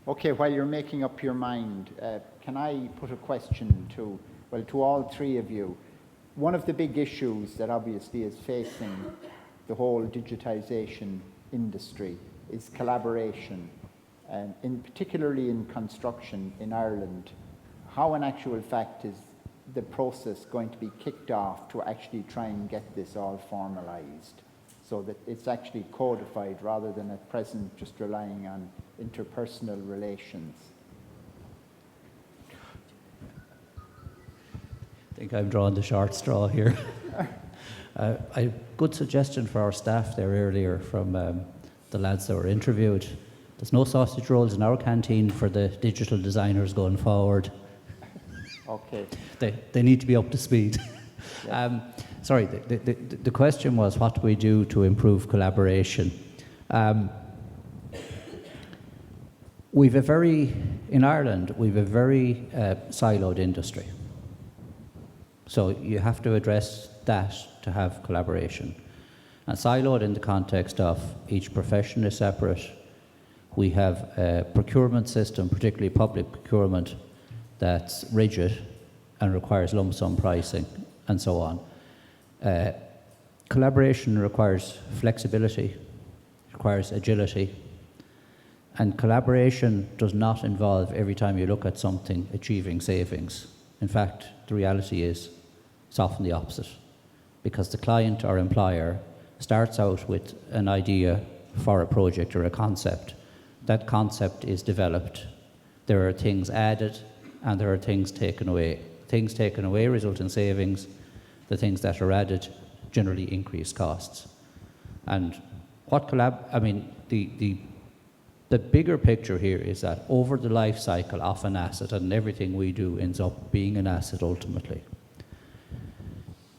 Okay, while you're making up your mind, can I put a question to all three of you? One of the big issues that obviously is facing the whole digitization industry is collaboration, and particularly in construction in Ireland. How in actual fact is the process going to be kicked off to actually try and get this all formalized so that it's actually codified rather than at present just relying on interpersonal relations? I think I'm drawing the short straw here. A good suggestion for our staff there earlier from the lads that were interviewed. There's no sausage rolls in our canteen for the digital designers going forward. Okay. They need to be up to speed. Yeah. Sorry, the question was, what do we do to improve collaboration? In Ireland, we've a very siloed industry. So you have to address that to have collaboration. And siloed in the context of each profession is separate. We have a procurement system, particularly public procurement, that's rigid and requires lump sum pricing and so on. Collaboration requires flexibility, requires agility, and collaboration does not involve every time you look at something achieving savings. In fact, the reality is it's often the opposite, because the client or employer starts out with an idea for a project or a concept. That concept is developed. There are things added and there are things taken away. Things taken away result in savings. The things that are added generally increase costs. And the bigger picture here is that over the life cycle of an asset, and everything we do ends up being an asset ultimately.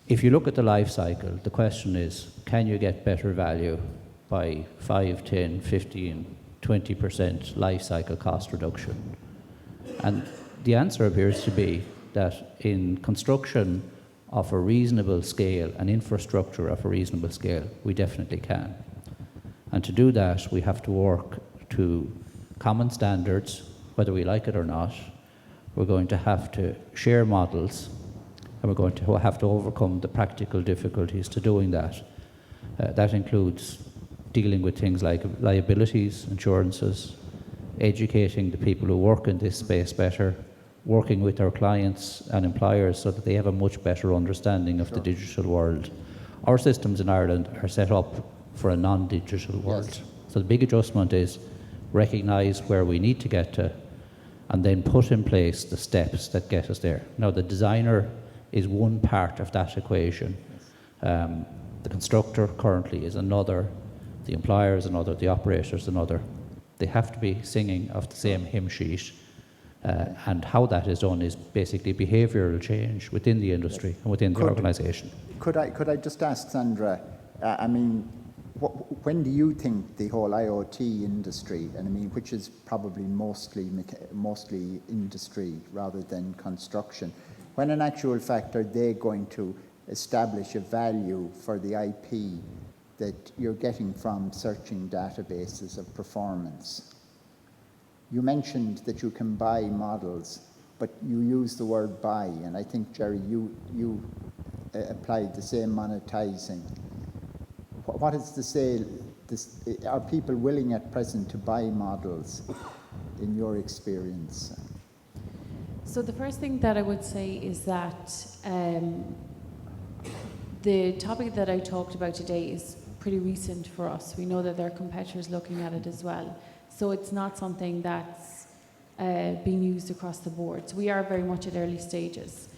If you look at the life cycle, the question is, can you get better value by 5, 10, 15, 20% life cycle cost reduction? And the answer appears to be that in construction of a reasonable scale and infrastructure of a reasonable scale, we definitely can. And to do that, we have to work to common standards, whether we like it or not. We're going to have to share models, and we're going to have to overcome the practical difficulties to doing that. That includes dealing with things like liabilities, insurances, educating the people who work in this space better, working with our clients and employers so that they have a much better understanding of the digital world. Our systems in Ireland are set up for a non-digital world. Yes. So the big adjustment is recognise where we need to get to and then put in place the steps that get us there. Now, the designer is one part of that equation. The constructor currently is another, the employer is another, the operator is another. They have to be singing off the same hymn sheet. And how that is done is basically behavioural change within the industry and within the organisation. Could I just ask Sandra, when do you think the whole IoT industry, and which is probably mostly industry rather than construction, when in actual fact are they going to establish a value for the IP that you're getting from searching databases of performance? You mentioned that you can buy models, but you use the word buy, and I think, Jerry, you applied the same monetizing. What is to say, are people willing at present to buy models, in your experience? So the first thing that I would say is that the topic that I talked about today is pretty recent for us. We know that there are competitors looking at it as well. So it's not something that's being used across the board. So we are very much at early stages.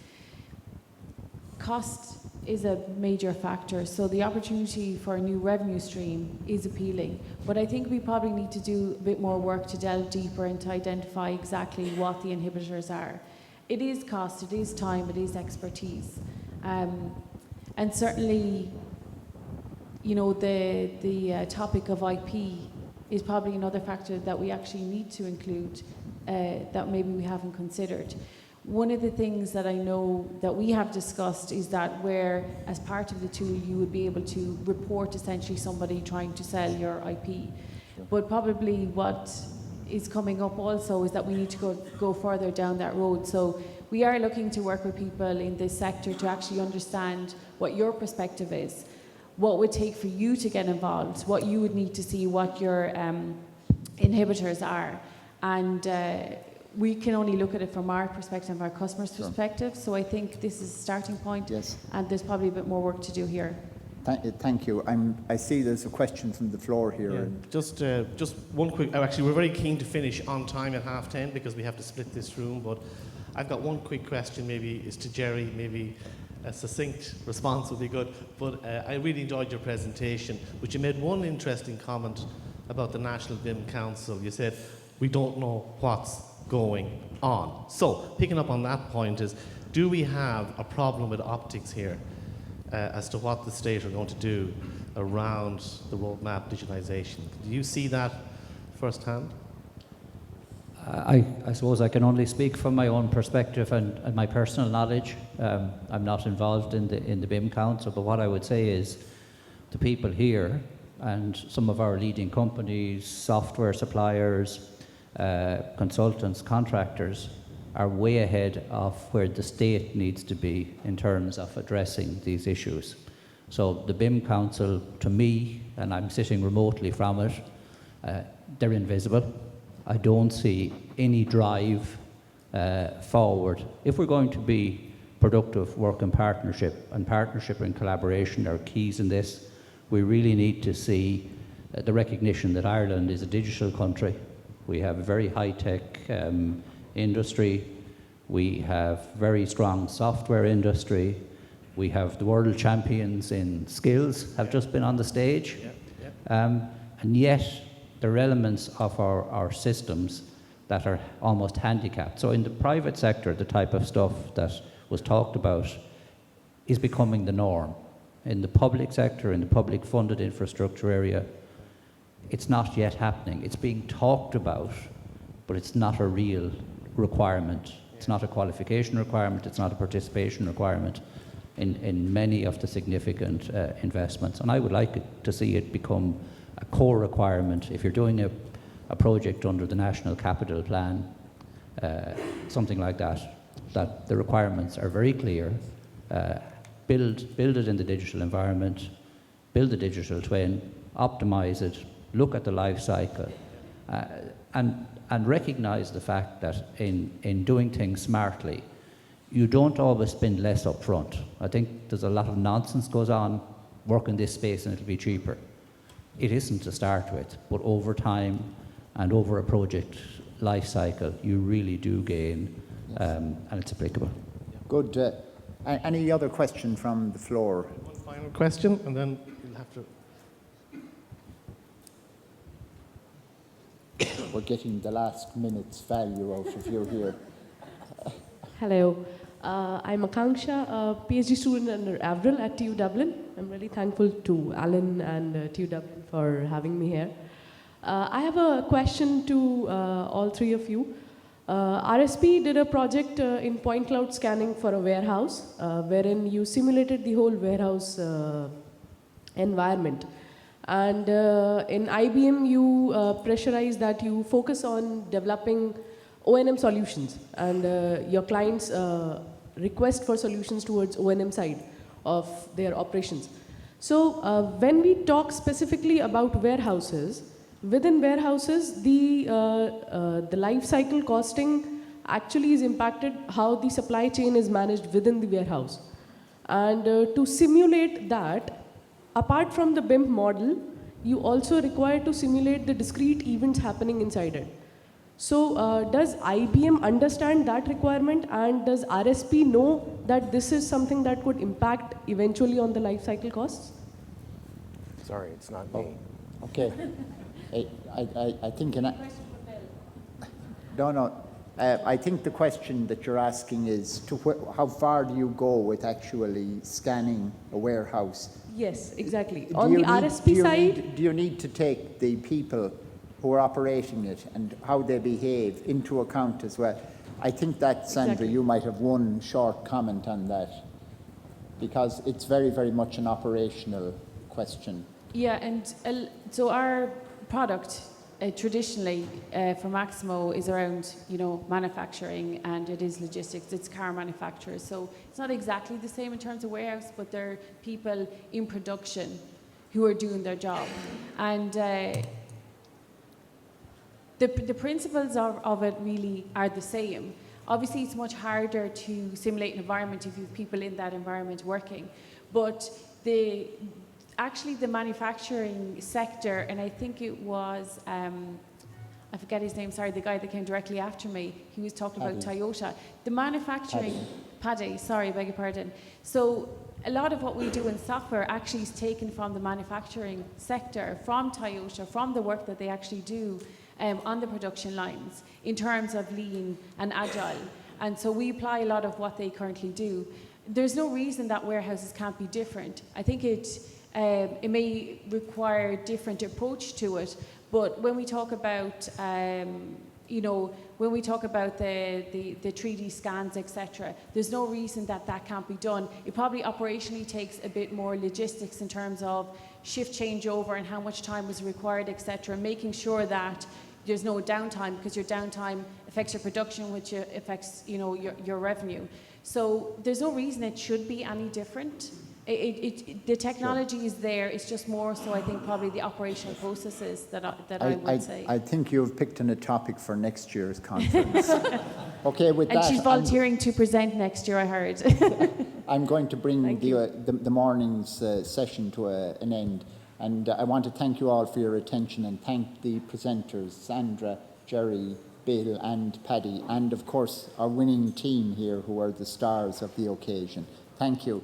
Cost is a major factor. So the opportunity for a new revenue stream is appealing. But I think we probably need to do a bit more work to delve deeper and to identify exactly what the inhibitors are. It is cost, it is time, it is expertise. And certainly, you know, the topic of IP is probably another factor that we actually need to include that maybe we haven't considered. One of the things that I know that we have discussed is that where, as part of the tool, you would be able to report essentially somebody trying to sell your IP. But probably what is coming up also, is that we need to go further down that road. So we are looking to work with people in this sector to actually understand what your perspective is, what would take for you to get involved, what you would need to see, what your inhibitors are. And we can only look at it from our perspective, our customer's perspective. So I think this is a starting point. Yes. And there's probably a bit more work to do here. Thank you. I see there's a question from the floor here. Yeah, just one quick. Actually, we're very keen to finish on time at 10:30 because we have to split this room. But I've got one quick question. Maybe is to Jerry. Maybe a succinct response would be good. But I really enjoyed your presentation. But you made one interesting comment about the National BIM Council. You said we don't know what's going on. So picking up on that point is, do we have a problem with optics here? As to what the state are going to do around the roadmap digitalisation. Do you see that firsthand? I suppose I can only speak from my own perspective and my personal knowledge. I'm not involved in the BIM Council, but what I would say is the people here and some of our leading companies, software suppliers, consultants, contractors, are way ahead of where the state needs to be in terms of addressing these issues. So the BIM Council, to me, and I'm sitting remotely from it, they're invisible. I don't see any drive forward. If we're going to be productive, work in partnership, and partnership and collaboration are keys in this, we really need to see the recognition that Ireland is a digital country. We have a very high-tech industry, we have very strong software industry, we have the world champions in skills have just been on the stage, and yet there are elements of our systems that are almost handicapped. So in the private sector, the type of stuff that was talked about is becoming the norm. In the public sector, in the public funded infrastructure area, it's not yet happening. It's being talked about, but it's not a real requirement. It's not a qualification requirement, it's not a participation requirement in many of the significant investments. And I would like to see it become a core requirement. If you're doing a project under the National Capital Plan, something like that, that the requirements are very clear. Build it in the digital environment, build the digital twin, optimize it, look at the life cycle, and recognise the fact that in doing things smartly, you don't always spend less up front. I think there's a lot of nonsense goes on, work in this space and it'll be cheaper. It isn't to start with, but over time and over a project life cycle, you really do gain, and it's applicable. Good. Any other question from the floor? One final question, and then you'll have to... We're getting the last minute's value out of you here. Hello, I'm Akanksha, a PhD student under Avril at TU Dublin. I'm really thankful to Alan and TU Dublin for having me here. I have a question to all three of you. RSP did a project in point cloud scanning for a warehouse, wherein you simulated the whole warehouse environment. And in IBM, you pressurize that you focus on developing O&M solutions, and your clients request for solutions towards O&M side of their operations. So when we talk specifically about warehouses, within warehouses, the life cycle costing actually is impacted how the supply chain is managed within the warehouse. And to simulate that, apart from the BIM model, you also require to simulate the discrete events happening inside it. So does IBM understand that requirement, and does RSP know that this is something that could impact eventually on the life cycle costs? Sorry, it's not me. Okay. I think I think the question that you're asking is how far do you go with actually scanning a warehouse? Yes, exactly. On the RSP side, do you need to take the people who are operating it and how they behave into account as well? I think that, Sandra, exactly. you might have one short comment on that, because it's very, very much an operational question. Yeah, and so our product traditionally for Maximo is around, manufacturing, and it is logistics. It's car manufacturers, so it's not exactly the same in terms of warehouse, but they're people in production who are doing their job, and the principles of it really are the same. Obviously, it's much harder to simulate an environment if you have people in that environment working, but actually the manufacturing sector, and I think it was, I forget his name, sorry, the guy that came directly after me, he was talking about Toyota. The manufacturing, Paddy, sorry, beg your pardon. So a lot of what we do in software actually is taken from the manufacturing sector, from Toyota, from the work that they actually do on the production lines in terms of lean and agile. And so we apply a lot of what they currently do. There's no reason that warehouses can't be different. I think it may require a different approach to it, but when we talk about, when we talk about the 3D scans, etc., there's no reason that that can't be done. It probably operationally takes a bit more logistics in terms of shift changeover and how much time is required, etc., making sure that there's no downtime, because your downtime affects your production, which affects your revenue. So there's no reason it should be any different. The technology is there. It's just more so, I think, probably the operational processes that I would say. I think you've picked on a topic for next year's conference. Okay, with that. And she's volunteering to present next year, I heard. I'm going to bring the morning's session to an end. And I want to thank you all for your attention, and thank the presenters, Sandra, Jerry, Bill and Paddy, and of course our winning team here who are the stars of the occasion. Thank you.